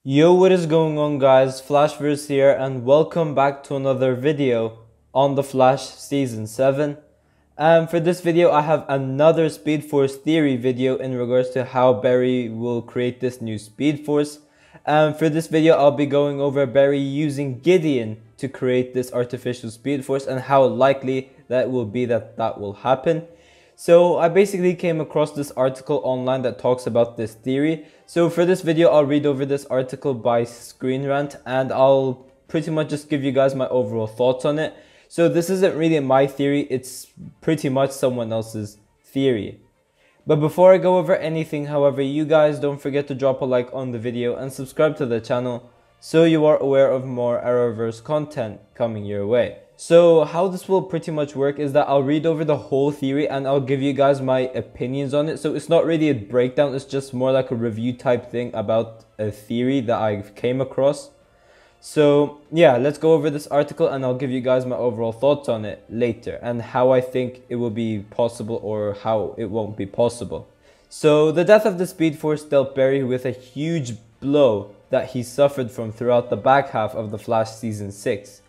Yo, what is going on, guys? Flashverse here, and welcome back to another video on The Flash Season 7. For this video, I have another Speed Force theory video in regards to how Barry will create this new Speed Force. For this video, I'll be going over Barry using Gideon to create this artificial Speed Force and how likely that will be that will happen. So I basically came across this article online that talks about this theory. So for this video, I'll read over this article by Screen Rant and I'll pretty much just give you guys my overall thoughts on it. So this isn't really my theory, it's pretty much someone else's theory. But before I go over anything, however, you guys don't forget to drop a like on the video and subscribe to the channel so you are aware of more Arrowverse content coming your way. So how this will pretty much work is that I'll read over the whole theory and I'll give you guys my opinions on it. So it's not really a breakdown, it's just more like a review type thing about a theory that I came across. So yeah, let's go over this article and I'll give you guys my overall thoughts on it later and how I think it will be possible or how it won't be possible. So the death of the Speed Force dealt Barry with a huge blow that he suffered from throughout the back half of The Flash Season 6.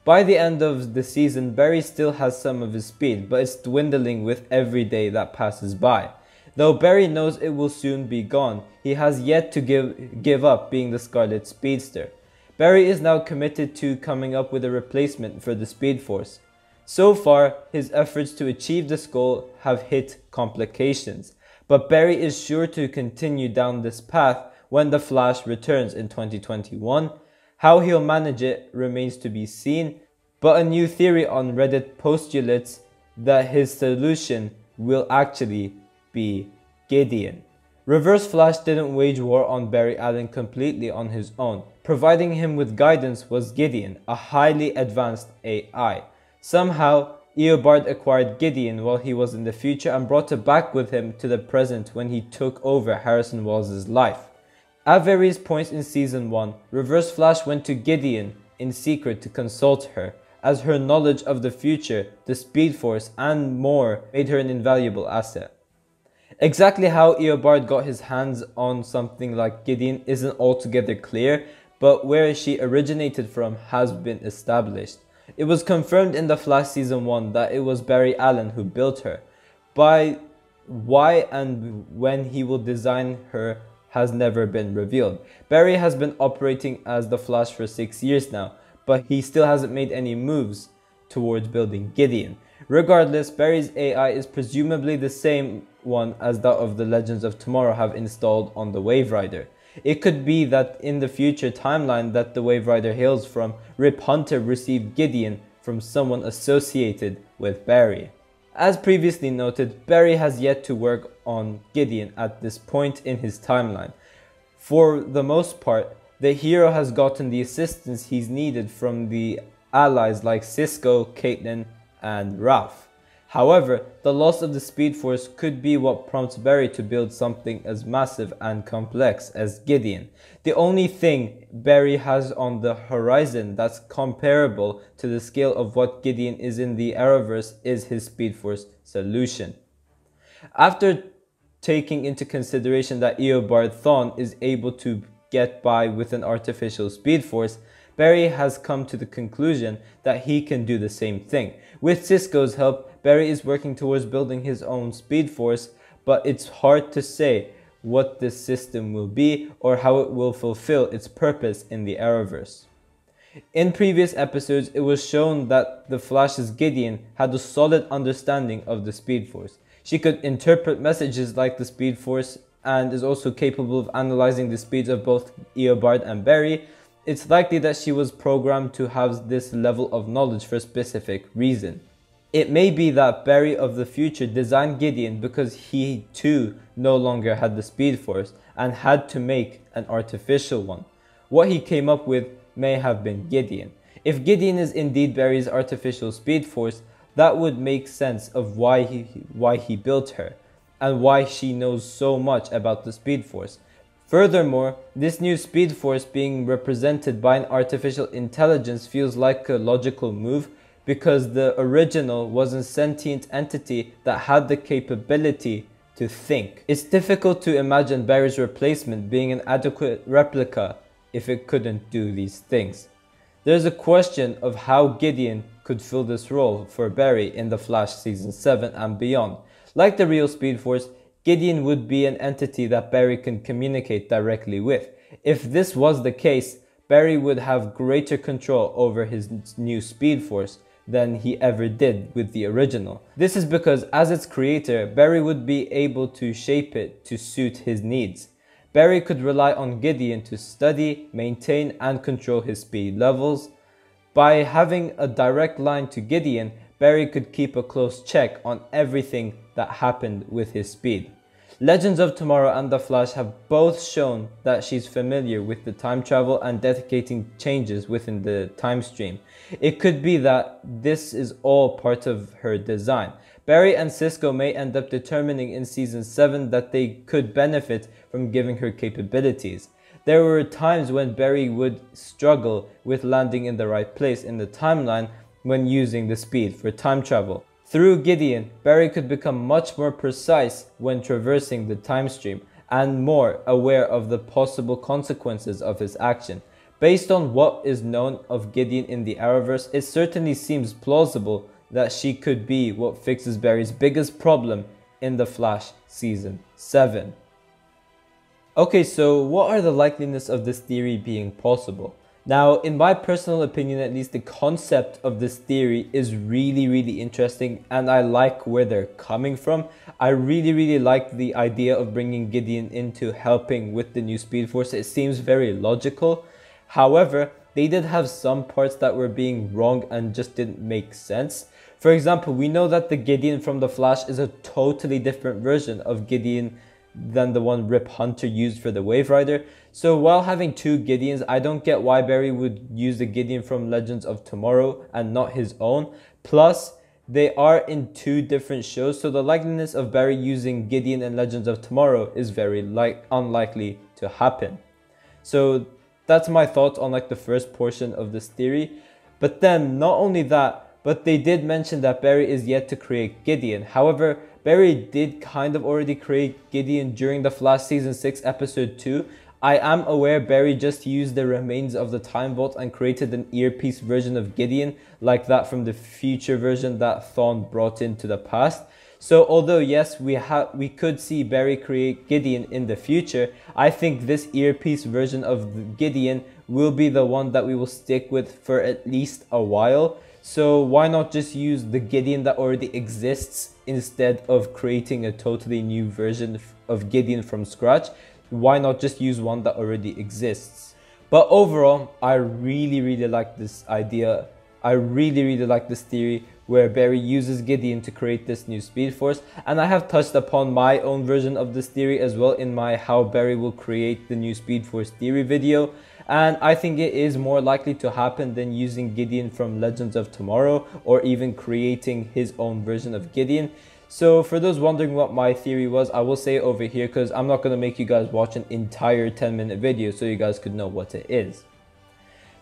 By the end of the season, Barry still has some of his speed, but it's dwindling with every day that passes by. Though Barry knows it will soon be gone, he has yet to give up being the Scarlet Speedster. Barry is now committed to coming up with a replacement for the Speed Force. So far, his efforts to achieve this goal have hit complications, but Barry is sure to continue down this path when The Flash returns in 2021. How he'll manage it remains to be seen, but a new theory on Reddit postulates that his solution will actually be Gideon. Reverse Flash didn't wage war on Barry Allen completely on his own. Providing him with guidance was Gideon, a highly advanced AI. Somehow, Eobard acquired Gideon while he was in the future and brought it back with him to the present when he took over Harrison Wells' life. At various points in Season 1, Reverse Flash went to Gideon in secret to consult her, as her knowledge of the future, the Speed Force, and more made her an invaluable asset. Exactly how Eobard got his hands on something like Gideon isn't altogether clear, but where she originated from has been established. It was confirmed in The Flash Season 1 that it was Barry Allen who built her. By why and when he will design her has never been revealed. Barry has been operating as the Flash for 6 years now, but he still hasn't made any moves towards building Gideon. Regardless, Barry's AI is presumably the same one as that of the Legends of Tomorrow have installed on the Wave Rider. It could be that in the future timeline that the Wave Rider hails from, Rip Hunter received Gideon from someone associated with Barry. As previously noted, Barry has yet to work on Gideon at this point in his timeline. For the most part, the hero has gotten the assistance he's needed from the allies like Cisco, Caitlin, and Ralph. However, the loss of the Speed Force could be what prompts Barry to build something as massive and complex as Gideon. The only thing Barry has on the horizon that's comparable to the scale of what Gideon is in the Arrowverse is his Speed Force solution. After taking into consideration that Eobard Thawne is able to get by with an artificial Speed Force, Barry has come to the conclusion that he can do the same thing. With Cisco's help, Barry is working towards building his own Speed Force, but it's hard to say what this system will be or how it will fulfill its purpose in the Arrowverse. In previous episodes, it was shown that the Flash's Gideon had a solid understanding of the Speed Force. She could interpret messages like the Speed Force and is also capable of analyzing the speeds of both Eobard and Barry. It's likely that she was programmed to have this level of knowledge for a specific reason. It may be that Barry of the future designed Gideon because he too no longer had the Speed Force and had to make an artificial one. What he came up with may have been Gideon. If Gideon is indeed Barry's artificial Speed Force, that would make sense of why he built her and why she knows so much about the Speed Force. Furthermore, this new Speed Force being represented by an artificial intelligence feels like a logical move because the original was a sentient entity that had the capability to think. It's difficult to imagine Barry's replacement being an adequate replica if it couldn't do these things. There's a question of how Gideon could fill this role for Barry in The Flash Season 7 and beyond. Like the real Speed Force, Gideon would be an entity that Barry can communicate directly with. If this was the case, Barry would have greater control over his new Speed Force than he ever did with the original. This is because as its creator, Barry would be able to shape it to suit his needs. Barry could rely on Gideon to study, maintain, and control his speed levels. By having a direct line to Gideon, Barry could keep a close check on everything that happened with his speed. Legends of Tomorrow and The Flash have both shown that she's familiar with the time travel and dedicating changes within the time stream. It could be that this is all part of her design. Barry and Cisco may end up determining in Season 7 that they could benefit from giving her capabilities. There were times when Barry would struggle with landing in the right place in the timeline when using the speed for time travel. Through Gideon, Barry could become much more precise when traversing the time stream and more aware of the possible consequences of his action. Based on what is known of Gideon in the Arrowverse, it certainly seems plausible that she could be what fixes Barry's biggest problem in The Flash Season 7. Okay, so what are the likeliness of this theory being possible? Now, in my personal opinion, at least, the concept of this theory is really interesting, and I like where they're coming from. I really like the idea of bringing Gideon into helping with the new Speed Force. It seems very logical. However, they did have some parts that were being wrong and just didn't make sense. For example, we know that the Gideon from The Flash is a totally different version of Gideon than the one Rip Hunter used for the Wave Rider. So while having two Gideons, I don't get why Barry would use the Gideon from Legends of Tomorrow and not his own. Plus, they are in two different shows, so the likeliness of Barry using Gideon in Legends of Tomorrow is very unlikely to happen. So that's my thoughts on the first portion of this theory. But then, not only that, but they did mention that Barry is yet to create Gideon. However, Barry did kind of already create Gideon during The Flash Season 6 Episode 2. I am aware Barry just used the remains of the Time Vault and created an earpiece version of Gideon, like that from the future version that Thawne brought into the past. So although yes, we could see Barry create Gideon in the future, I think this earpiece version of Gideon will be the one that we will stick with for at least a while. So why not just use the Gideon that already exists instead of creating a totally new version of Gideon from scratch? Why not just use one that already exists? But overall, I really like this idea. I really like this theory where Barry uses Gideon to create this new Speed Force, and I have touched upon my own version of this theory as well in my How Barry Will Create the New Speed Force theory video. And I think it is more likely to happen than using Gideon from Legends of Tomorrow or even creating his own version of Gideon. So for those wondering what my theory was, I will say it over here because I'm not going to make you guys watch an entire 10-minute video so you guys could know what it is.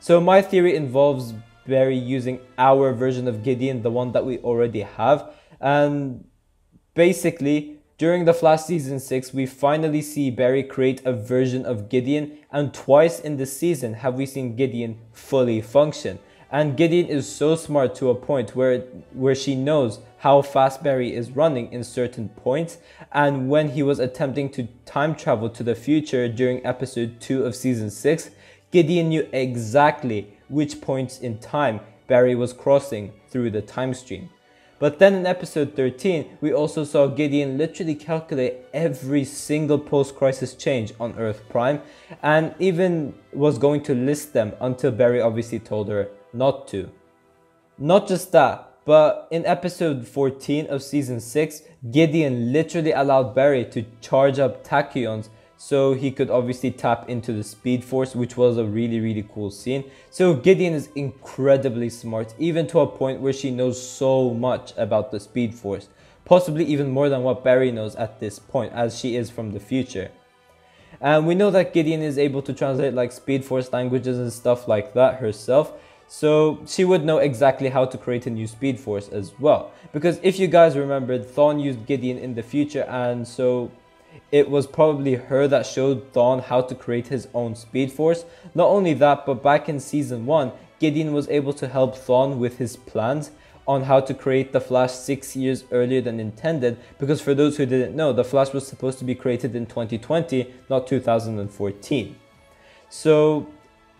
So my theory involves Barry using our version of Gideon, the one that we already have. And basically, during The Flash Season 6, we finally see Barry create a version of Gideon, and twice in the season have we seen Gideon fully function. And Gideon is so smart to a point where she knows how fast Barry is running in certain points, and when he was attempting to time travel to the future during episode 2 of Season 6, Gideon knew exactly which points in time Barry was crossing through the time stream. But then in episode 13, we also saw Gideon literally calculate every single post-crisis change on Earth Prime, and even was going to list them until Barry obviously told her not to. Not just that, but in episode 14 of Season 6, Gideon literally allowed Barry to charge up tachyons so he could obviously tap into the Speed Force, which was a really cool scene. So Gideon is incredibly smart, even to a point where she knows so much about the Speed Force. Possibly even more than what Barry knows at this point, as she is from the future. And we know that Gideon is able to translate Speed Force languages and stuff like that herself. So she would know exactly how to create a new Speed Force as well. Because if you guys remembered, Thawne used Gideon in the future, and so it was probably her that showed Thawne how to create his own Speed Force. Not only that, but back in season 1, Gideon was able to help Thawne with his plans on how to create the Flash 6 years earlier than intended, because for those who didn't know, the Flash was supposed to be created in 2020, not 2014. So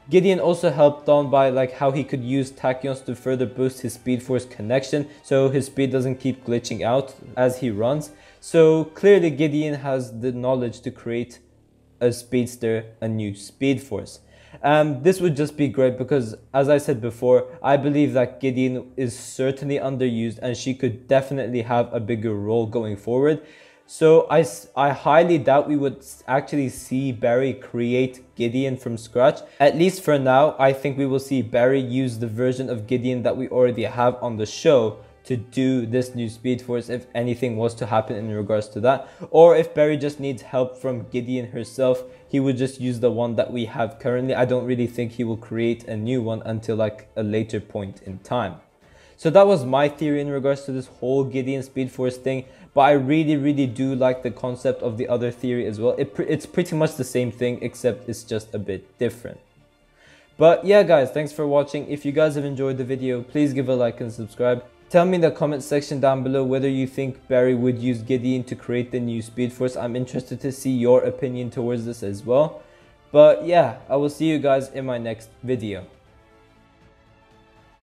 Gideon also helped Thawne by how he could use tachyons to further boost his Speed Force connection so his speed doesn't keep glitching out as he runs. So clearly Gideon has the knowledge to create a speedster, a new Speed Force. This would just be great because, as I said before, I believe that Gideon is certainly underused and she could definitely have a bigger role going forward. So I highly doubt we would actually see Barry create Gideon from scratch. At least for now, I think we will see Barry use the version of Gideon that we already have on the show to do this new Speed Force if anything was to happen in regards to that. Or if Barry just needs help from Gideon herself, he would just use the one that we have currently. I don't really think he will create a new one until a later point in time. So that was my theory in regards to this whole Gideon Speed Force thing. But I really do like the concept of the other theory as well. It's pretty much the same thing, except it's just a bit different. But yeah guys, thanks for watching. If you guys have enjoyed the video, please give a like and subscribe. Tell me in the comment section down below whether you think Barry would use Gideon to create the new Speed Force. I'm interested to see your opinion towards this as well. But yeah, I will see you guys in my next video.